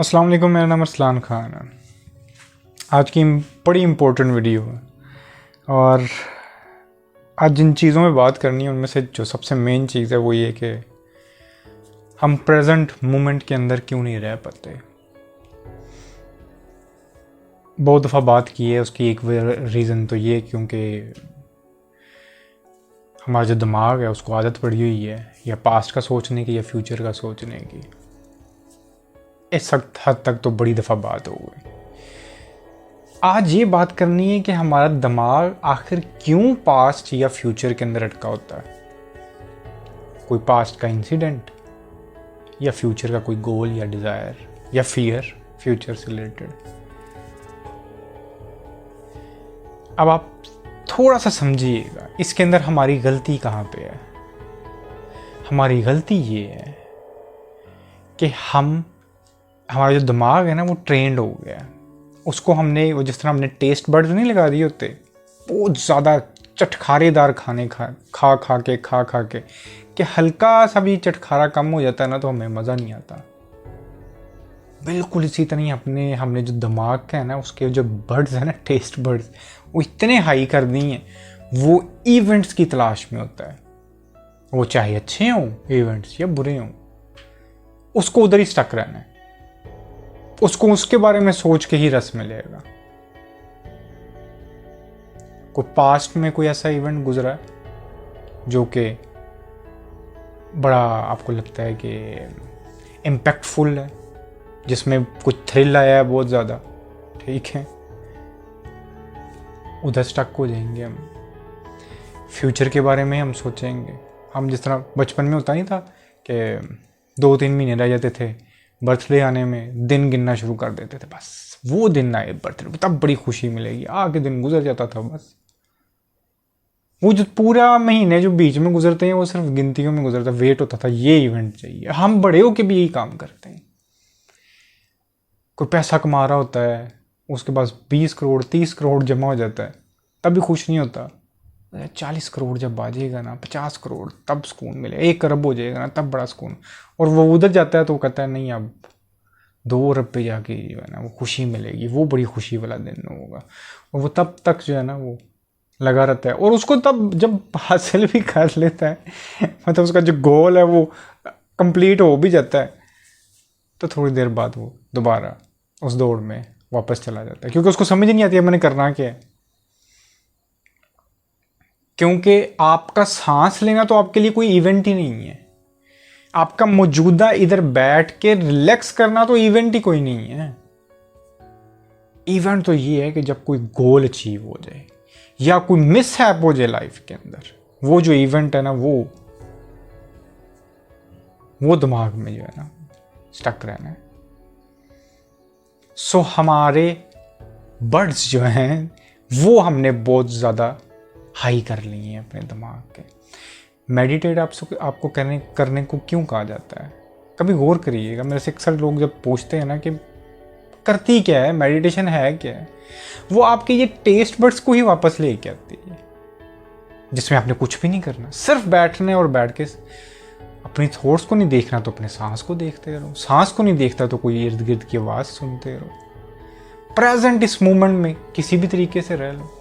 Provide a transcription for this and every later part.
अस्सलाम वालेकुम, मेरा नाम अरसलान ख़ान है। आज की बड़ी इम्पोर्टेंट वीडियो है और आज जिन चीज़ों में बात करनी है उनमें से जो सबसे मेन चीज़ है वो ये कि हम प्रेजेंट मोमेंट के अंदर क्यों नहीं रह पाते। बहुत दफ़ा बात की है, उसकी एक रीज़न तो ये क्योंकि हमारा जो दिमाग है उसको आदत पड़ी हुई है या पास्ट का सोचने की या फ्यूचर का सोचने की। इस हद तक तो बड़ी दफ़ा बात हो गई। आज ये बात करनी है कि हमारा दिमाग आखिर क्यों पास्ट या फ्यूचर के अंदर अटका होता है। कोई पास्ट का इंसिडेंट या फ्यूचर का कोई गोल या डिज़ायर या फियर फ्यूचर से रिलेटेड। अब आप थोड़ा सा समझिएगा इसके अंदर हमारी गलती कहाँ पे है। हमारी गलती ये है कि हमारा जो दिमाग है ना वो ट्रेंड हो गया है। उसको हमने वो जिस तरह हमने टेस्ट बर्ड्स नहीं लगा दिए होते, बहुत ज़्यादा चटखारेदार खाने खा खा के कि हल्का सा भी चटखारा कम हो जाता है ना तो हमें मज़ा नहीं आता। बिल्कुल इसी तरह हमने जो दिमाग का है ना उसके जो बर्ड्स हैं ना, टेस्ट बर्ड्स, वो इतने हाई कर दिए हैं वो इवेंट्स की तलाश में होता है। वो चाहे अच्छे हों इवेंट्स या बुरे हों, उसको उधर ही स्टक रहना है। उसको उसके बारे में सोच के ही रस मिलेगा। कोई पास्ट में कोई ऐसा इवेंट गुजरा है जो कि बड़ा आपको लगता है कि इम्पैक्टफुल है, जिसमें कुछ थ्रिल आया है बहुत ज़्यादा, ठीक है, उधर स्टक हो जाएंगे हम। फ्यूचर के बारे में हम सोचेंगे। हम जिस तरह बचपन में होता नहीं था कि 2-3 महीने रह जाते थे बर्थडे आने में, दिन गिनना शुरू कर देते थे। बस वो दिन आए बर्थडे, तब बड़ी खुशी मिलेगी। आगे दिन गुजर जाता था। बस वो जो पूरा महीने जो बीच में गुजरते हैं वो सिर्फ गिनतियों में गुजरता। वेट होता था ये इवेंट चाहिए। हम बड़े होके भी यही काम करते हैं। कोई पैसा कमा रहा होता है, उसके पास 20 करोड़ 30 करोड़ जमा हो जाता है, तब भी खुश नहीं होता। 40 करोड़ जब बाजेगा ना, 50 करोड़, तब सुकून मिले। 1 अरब हो जाएगा ना, तब बड़ा सुकून। और वो उधर जाता है तो वो कहता है नहीं, अब 2 अरब पे जाके जो है ना वो खुशी मिलेगी, वो बड़ी खुशी वाला दिन होगा। और वो तब तक जो है ना वो लगा रहता है। और उसको तब जब हासिल भी कर लेता है, मतलब उसका जो गोल है वो कंप्लीट हो भी जाता है, तो थोड़ी देर बाद वो दोबारा उस दौड़ में वापस चला जाता है, क्योंकि उसको समझ नहीं आती है मैंने करना क्या है। क्योंकि आपका सांस लेना तो आपके लिए कोई इवेंट ही नहीं है। आपका मौजूदा इधर बैठ के रिलैक्स करना तो इवेंट ही कोई नहीं है। इवेंट तो ये है कि जब कोई गोल अचीव हो जाए या कोई मिसहैप हो जाए लाइफ के अंदर, वो जो इवेंट है ना वो दिमाग में जो है ना स्टक रहना है। सो हमारे बर्ड्स जो हैं वो हमने बहुत ज़्यादा हाई कर लिए हैं अपने दिमाग के। मेडिटेट आपको करने को क्यों कहा जाता है, कभी गौर करिएगा। मेरे से अक्सर लोग जब पूछते हैं ना कि करती क्या है, मेडिटेशन है क्या है, वो आपके ये टेस्ट बर्ड्स को ही वापस लेके आती है, जिसमें आपने कुछ भी नहीं करना, सिर्फ बैठने और बैठ के अपनी थॉट्स को नहीं देखना तो अपने सांस को देखते रहो। सांस को नहीं देखता तो कोई इर्द गिर्द की आवाज़ सुनते रहो। प्रेजेंट इस मोमेंट में किसी भी तरीके से रह लो।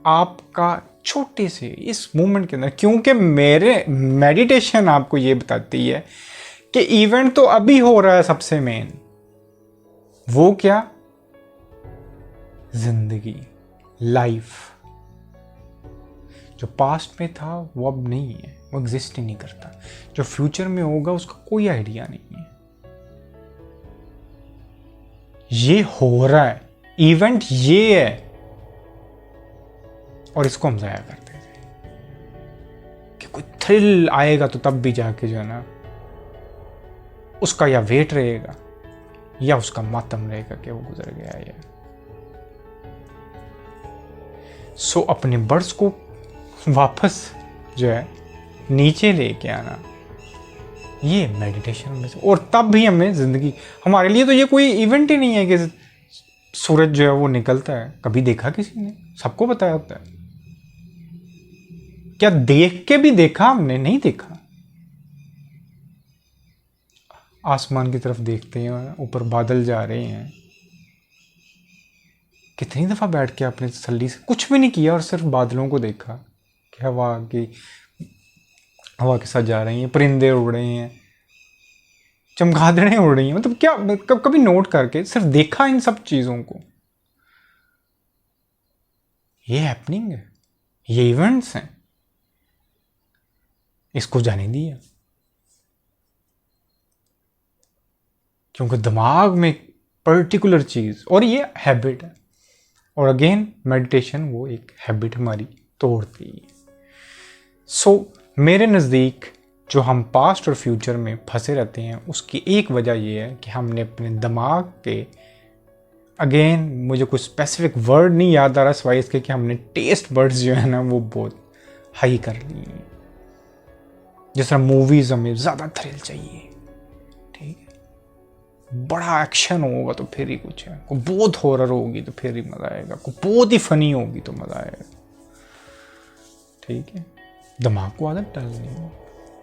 आपका छोटे से इस मोमेंट के अंदर, क्योंकि मेरे मेडिटेशन आपको ये बताती है कि इवेंट तो अभी हो रहा है। सबसे मेन वो क्या, जिंदगी, लाइफ। जो पास्ट में था वो अब नहीं है, वो एग्जिस्ट ही नहीं करता। जो फ्यूचर में होगा उसका कोई आइडिया नहीं है। ये हो रहा है, इवेंट ये है, और इसको हम ज़ाया करते थे कि कोई थ्रिल आएगा तो तब भी जाके जो है ना उसका या वेट रहेगा या उसका मातम रहेगा कि वो गुजर गया है। सो अपने बर्ड्स को वापस जो है नीचे लेके आना, ये मेडिटेशन में से। और तब भी हमें ज़िंदगी, हमारे लिए तो ये कोई इवेंट ही नहीं है कि सूरज जो है वो निकलता है। कभी देखा किसी ने? सबको बताया होता है। क्या देख के भी देखा हमने? नहीं देखा। आसमान की तरफ देखते हैं, ऊपर बादल जा रहे हैं, कितनी दफ़ा बैठ के आपने तसल्ली से कुछ भी नहीं किया और सिर्फ बादलों को देखा कि हवा के साथ जा रही हैं, परिंदे उड़ रहे हैं, चमगादड़ें उड़ रही हैं, मतलब क्या कभी नोट करके सिर्फ देखा इन सब चीज़ों को। ये हैपनिंग है, ये इवेंट्स हैं, इसको जाने दिया क्योंकि दिमाग में एक पर्टिकुलर चीज़, और ये हैबिट है, और अगेन मेडिटेशन वो एक हैबिट हमारी तोड़ती है। सो मेरे नज़दीक जो हम पास्ट और फ्यूचर में फंसे रहते हैं उसकी एक वजह ये है कि हमने अपने दिमाग के, अगेन मुझे कुछ स्पेसिफिक वर्ड नहीं याद आ रहा सिवाय इसके कि हमने टेस्ट बर्ड्स जो है ना वो बहुत हाई कर ली हैं। जिस तरह मूवीज़ हमें ज़्यादा थ्रिल चाहिए, ठीक है, बड़ा एक्शन होगा तो फिर ही कुछ है, कोई बहुत हॉरर होगी तो फिर ही मज़ा आएगा, कोई बहुत ही फनी होगी तो मज़ा आएगा, ठीक है। दिमाग को आदत डालनी है।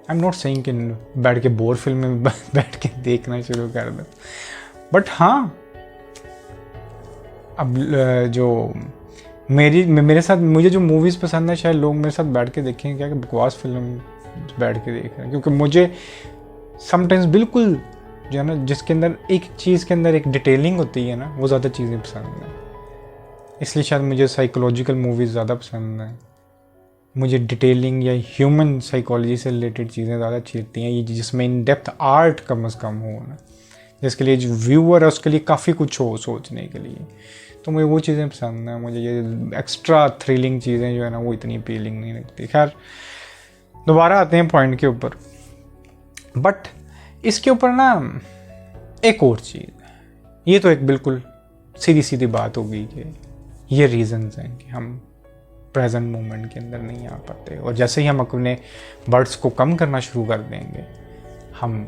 आई एम नॉट सेइंग कि बैठ के बोर फिल्म में बैठ के देखना शुरू कर दो, बट हाँ अब जो मेरे साथ मुझे जो मूवीज़ पसंद है, शायद लोग मेरे साथ बैठ के देखेंगे क्या कि बकवास फिल्म बैठ के देख रहे हैं, क्योंकि मुझे समटाइम्स बिल्कुल जो है ना जिसके अंदर एक चीज़ के अंदर एक डिटेलिंग होती है ना वो ज़्यादा चीज़ें पसंद हैं। इसलिए शायद मुझे साइकोलॉजिकल मूवीज़ ज़्यादा पसंद हैं, मुझे डिटेलिंग या ह्यूमन साइकोलॉजी से रिलेटेड चीज़ें ज़्यादा अच्छी लगती हैं, ये जिसमें इन डेप्थ आर्ट कम अज़ कम हो ना, जिसके लिए जो व्यूअर है उसके लिए काफ़ी कुछ हो सोचने के लिए, तो मुझे वो चीज़ें पसंद हैं। मुझे ये एक्स्ट्रा थ्रिलिंग चीज़ें जो है ना वो इतनी अपीलिंग नहीं लगती। खैर दोबारा आते हैं पॉइंट के ऊपर, बट इसके ऊपर ना एक और चीज़, ये तो एक बिल्कुल सीधी सीधी बात होगी कि ये रीज़न्स हैं कि हम प्रेजेंट मोमेंट के अंदर नहीं आ पाते, और जैसे ही हम अपने बर्ड्स को कम करना शुरू कर देंगे हम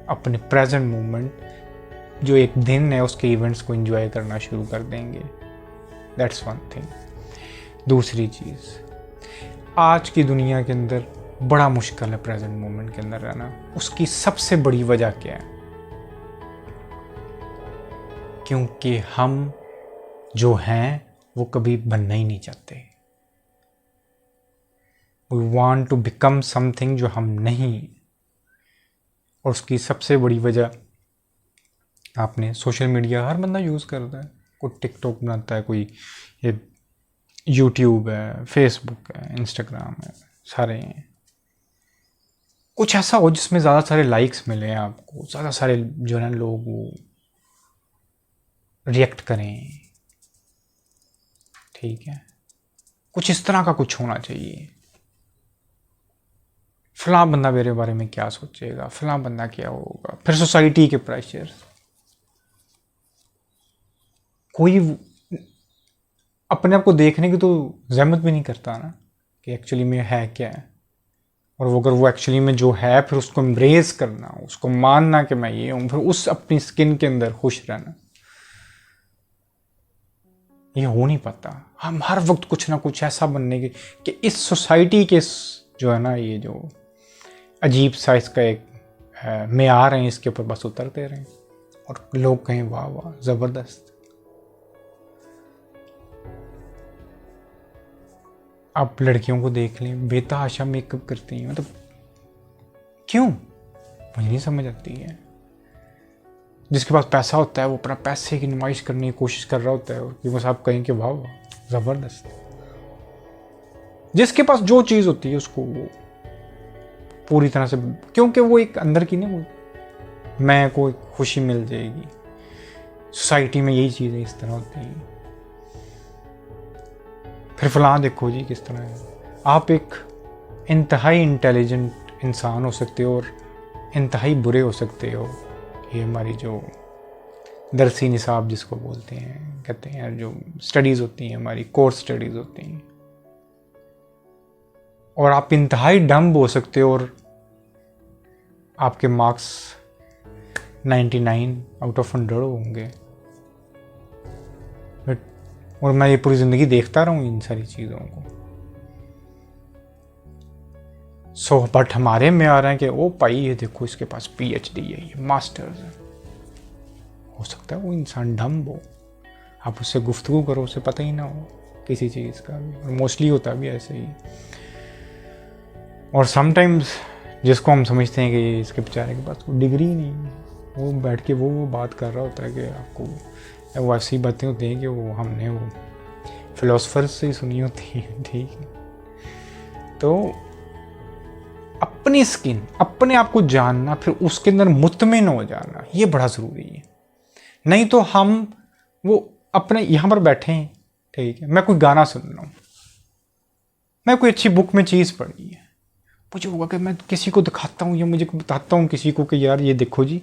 अपने प्रेजेंट मोमेंट जो एक दिन है उसके इवेंट्स को एंजॉय करना शुरू कर देंगे। That's one thing. दूसरी चीज़, आज की दुनिया के अंदर बड़ा मुश्किल है प्रेजेंट मोमेंट के अंदर रहना। उसकी सबसे बड़ी वजह क्या है? क्योंकि हम जो हैं वो कभी बनना ही नहीं चाहते। We want to become something जो हम नहीं, और उसकी सबसे बड़ी वजह आपने सोशल मीडिया हर बंदा यूज़ करता है, कोई टिकटॉक बनाता है, कोई ये यूट्यूब है, फेसबुक है, इंस्टाग्राम है, सारे हैं। कुछ ऐसा हो जिसमें ज़्यादा सारे लाइक्स मिले आपको, ज़्यादा सारे जो है ना लोग वो रिएक्ट करें, ठीक है, कुछ इस तरह का कुछ होना चाहिए। फलां बंदा मेरे बारे में क्या सोचेगा, फलां बंदा क्या होगा, फिर सोसाइटी के प्रेशर। कोई अपने आप को देखने की तो जहमत भी नहीं करता ना कि एक्चुअली में है क्या है, और वो अगर वो एक्चुअली में जो है फिर उसको एम्ब्रेस करना, उसको मानना कि मैं ये हूँ, फिर उस अपनी स्किन के अंदर खुश रहना, ये हो नहीं पाता। हम हर वक्त कुछ ना कुछ ऐसा बनने की कि इस सोसाइटी के जो है ना ये जो अजीब सा इसका एक मेयार है, इसके ऊपर बस उतरते रहें और लोग कहें वाह वाह ज़बरदस्त। आप लड़कियों को देख लें, बेतहाशा मेकअप करती हैं, मतलब क्यों, मुझे नहीं समझ आती है। जिसके पास पैसा होता है वो अपना पैसे की नुमाइश करने की कोशिश कर रहा होता है, और कि बस आप कहें कि वाह वाह ज़बरदस्त। जिसके पास जो चीज़ होती है उसको वो पूरी तरह से, क्योंकि वो एक अंदर की ना वो मैं को खुशी मिल जाएगी। सोसाइटी में यही चीज़ें इस तरह होती हैं। फिर फलां देखो जी किस तरह है। आप एक इंतहाई इंटेलिजेंट इंसान हो सकते हो और इंतहाई बुरे हो सकते हो। ये हमारी जो दरसी निसाब जिसको बोलते हैं, कहते हैं जो स्टडीज़ होती हैं, हमारी कोर्स स्टडीज़ होती हैं, और आप इंतहाई डम्ब हो सकते हो और आपके मार्क्स 99 आउट ऑफ 100 होंगे। और मैं ये पूरी ज़िंदगी देखता रहूँ इन सारी चीज़ों को। सो बट हमारे में आ रहे हैं कि ओ भाई ये देखो इसके पास PhD है, ये मास्टर्स है। हो सकता है वो इंसान डम हो, आप उससे गुफ्तगू करो उसे पता ही ना हो किसी चीज़ का भी, और मोस्टली होता भी ऐसे ही। और समटाइम्स जिसको हम समझते हैं कि इसके बेचारे के पास कोई डिग्री नहीं है, वो बैठ के वो बात कर रहा होता है कि आपको वो ऐसी बातें होती हैं कि वो हमने वो फिलोसफर्स से ही सुनी होती हैं। ठीक है, तो अपनी स्किन, अपने आप को जानना, फिर उसके अंदर मुतमिन हो जाना, ये बड़ा ज़रूरी है। नहीं तो हम वो अपने यहाँ पर बैठे हैं, ठीक है, मैं कोई गाना सुन रहा हूँ, मैं कोई अच्छी बुक में चीज़ पढ़ी है, मुझे होगा कि मैं किसी को दिखाता हूँ या मुझे बताता हूँ किसी को कि यार ये देखो जी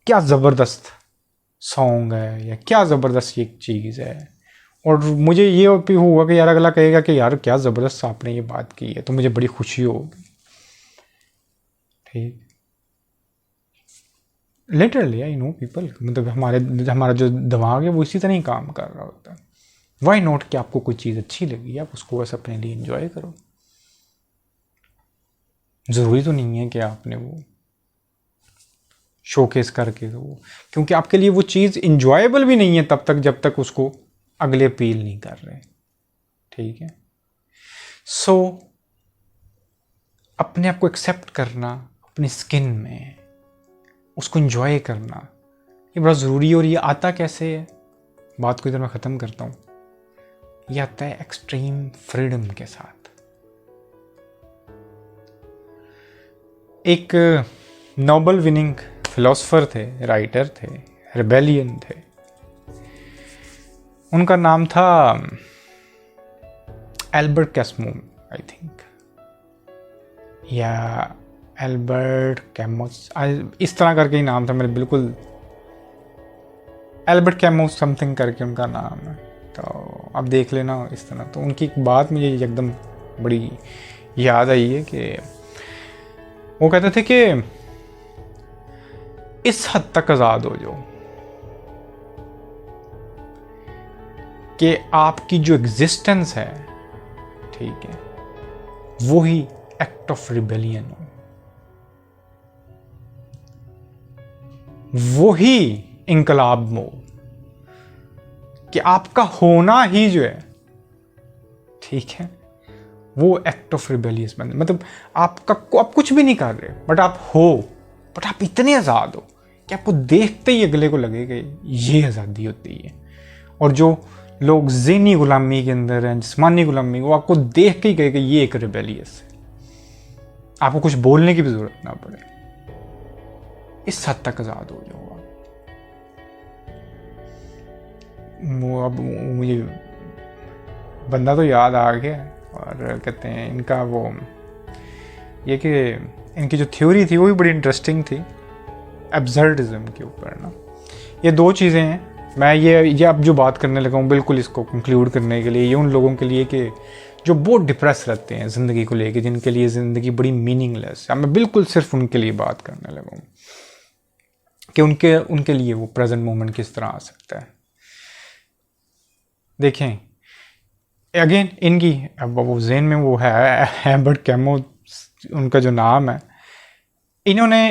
क्या ज़बरदस्त सॉन्ग है या क्या ज़बरदस्त ये चीज़ है, और मुझे ये भी होगा कि यार अगला कहेगा कि यार क्या ज़बरदस्त आपने ये बात की है, तो मुझे बड़ी खुशी होगी। ठीक, लिटरली आई नो पीपल, मतलब हमारा जो दिमाग है वो इसी तरह ही काम कर रहा होता है। वाई नॉट कि आपको कोई चीज़ अच्छी लगी, आप उसको बस अपने लिए इंजॉय करो। ज़रूरी तो नहीं है कि आपने वो शोकेस करके दो, क्योंकि आपके लिए वो चीज़ इंजॉयबल भी नहीं है तब तक जब तक उसको अगले अपील नहीं कर रहे। ठीक है, सो अपने आप को एक्सेप्ट करना अपनी स्किन में, उसको इंजॉय करना, ये बड़ा ज़रूरी है। और ये आता कैसे है, बात को इधर मैं ख़त्म करता हूँ, ये आता है एक्सट्रीम फ्रीडम के साथ। एक नोबेल विनिंग फिलोसफर थे, राइटर थे, रिबेलियन थे, उनका नाम था एल्बर्ट कैस्मू, आई थिंक, या एल्बर्ट कैमस, इस तरह करके ही नाम था मेरे, बिल्कुल एल्बर्ट कैमस समथिंग करके उनका नाम है, तो आप देख लेना इस तरह। तो उनकी एक बात मुझे एकदम बड़ी याद आई है कि वो कहते थे कि इस हद तक आज़ाद हो जाओ कि आपकी जो एग्जिस्टेंस है, ठीक है, वो ही एक्ट ऑफ रिबेलियन हो, वो ही इंकलाब हो, कि आपका होना ही जो है, ठीक है, वो एक्ट ऑफ रिबेलियस बन, मतलब आप कुछ भी नहीं कर रहे बट आप हो, बट आप इतने आज़ाद हो कि आपको देखते ही अगले को लगेगा ये आज़ादी होती है। और जो लोग ज़हनी गुलामी के अंदर हैं, जिस्मानी गुलामी, वो आपको देख के ही कहेगा ये एक रिबेलियस है, आपको कुछ बोलने की भी ज़रूरत ना पड़े। इस हद तक आज़ाद हो जाओ आप। वो अब मुझे बंदा तो याद आ गया, और कहते हैं इनका वो ये कि इनकी जो थ्योरी थी वो भी बड़ी इंटरेस्टिंग थी, एब्सर्डिज्म के ऊपर ना। ये दो चीज़ें हैं, मैं ये अब जो बात करने लगा हूँ बिल्कुल इसको कंक्लूड करने के लिए, ये उन लोगों के लिए कि जो बहुत डिप्रेस रहते हैं ज़िंदगी को लेके, जिनके लिए ज़िंदगी बड़ी मीनिंगलेस है, मैं बिल्कुल सिर्फ उनके लिए बात करने लगा हूँ कि उनके लिए वो प्रेजेंट मोमेंट किस तरह आ सकता है। देखें अगेन इनकी अब वो ज़हन में वो है एल्बर्ट कैमू, उनका जो नाम है, इन्होंने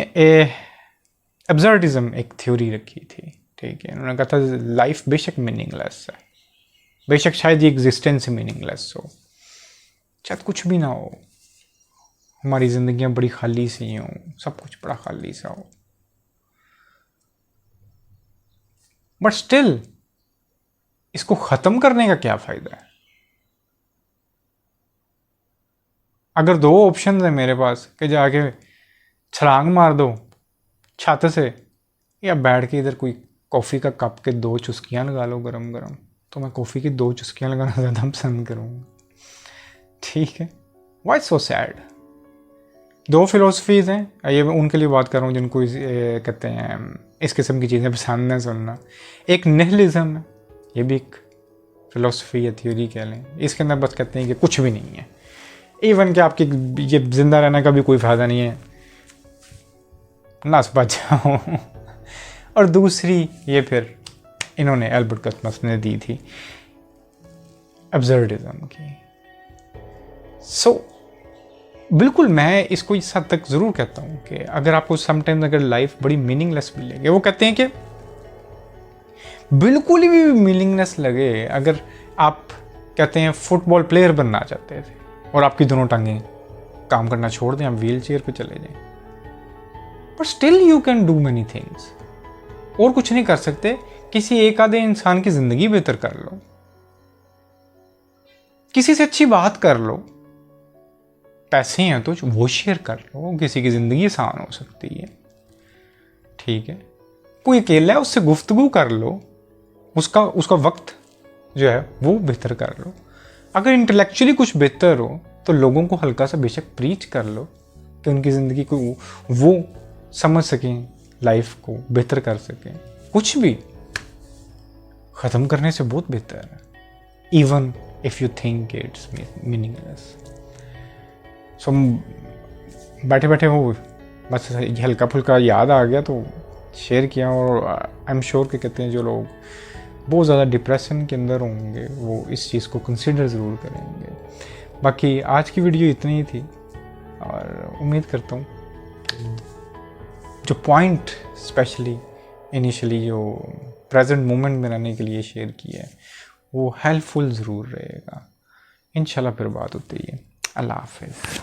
एब्सर्डिज्म एक थ्योरी रखी थी। ठीक है, उन्होंने कहा था लाइफ बेशक मीनिंगलेस है, बेशक शायद ये एग्जिस्टेंस मीनिंगलेस हो, शायद कुछ भी ना हो, हमारी ज़िंदगियाँ बड़ी खाली सी हों, सब कुछ बड़ा खाली सा हो, बट स्टिल इसको ख़त्म करने का क्या फ़ायदा है? अगर दो ऑप्शन है मेरे पास कि जाके छलांग मार दो छत से, या बैठ के इधर कोई कॉफ़ी का कप के दो चुस्कियाँ लगा लो गरम गरम, तो मैं कॉफ़ी की दो चुस्कियाँ लगाना ज़्यादा पसंद करूँगा। ठीक है, वाई सो सैड। दो फिलोसफीज़ हैं, ये मैं उनके लिए बात कर रहा हूँ जिनको कहते हैं इस किस्म की चीज़ें पसंद है सुनना। एक निहिलिज्म है, ये भी एक फिलोसफी या थ्योरी कह लें, इसके अंदर बस कहते हैं कि कुछ भी नहीं है, इवन कि आपकी ये ज़िंदा रहने का भी कोई फ़ायदा नहीं है, नस बच जाओ। और दूसरी ये फिर इन्होंने एल्बर्ट कैस्मस ने दी थी एब्सर्डिज्म की। सो बिल्कुल मैं इसको इस हद तक ज़रूर कहता हूँ कि अगर आपको समटाइम्स अगर लाइफ बड़ी मीनिंगलेस भी लगे, वो कहते हैं कि बिल्कुल ही भी मीनिंगलेस लगे, अगर आप कहते हैं फुटबॉल प्लेयर बनना चाहते थे और आपकी दोनों टांगें काम करना छोड़ दें, आप व्हील चेयर पर चले जाएं, but still you can do many things. और कुछ नहीं कर सकते, किसी एक आधे इंसान की ज़िंदगी बेहतर कर लो, किसी से अच्छी बात कर लो, पैसे हैं तो वो शेयर कर लो, किसी की ज़िंदगी आसान हो सकती है, ठीक है। कोई अकेला है उससे गुफ्तगू कर लो, उसका वक्त जो है वो बेहतर कर लो। अगर इंटेलेक्चुअली कुछ बेहतर हो तो लोगों को हल्का सा बेशक प्रीच कर लो कि उनकी ज़िंदगी को वो समझ सकें, लाइफ को बेहतर कर सकें। कुछ भी ख़त्म करने से बहुत बेहतर है, even if you think it's meaningless. So बैठे बैठे वो बस हल्का फुल्का याद आ गया तो शेयर किया। और आई एम श्योर कि कहते हैं जो लोग बहुत ज़्यादा डिप्रेशन के अंदर होंगे वो इस चीज़ को कंसिडर ज़रूर करेंगे। बाकी आज की वीडियो इतनी ही थी और उम्मीद करता हूँ जो पॉइंट स्पेशली इनिशियली जो प्रेजेंट मोमेंट में रहने के लिए शेयर किया है वो हेल्पफुल ज़रूर रहेगा। इंशाल्लाह फिर बात होती है। अल्लाह हाफ़िज़।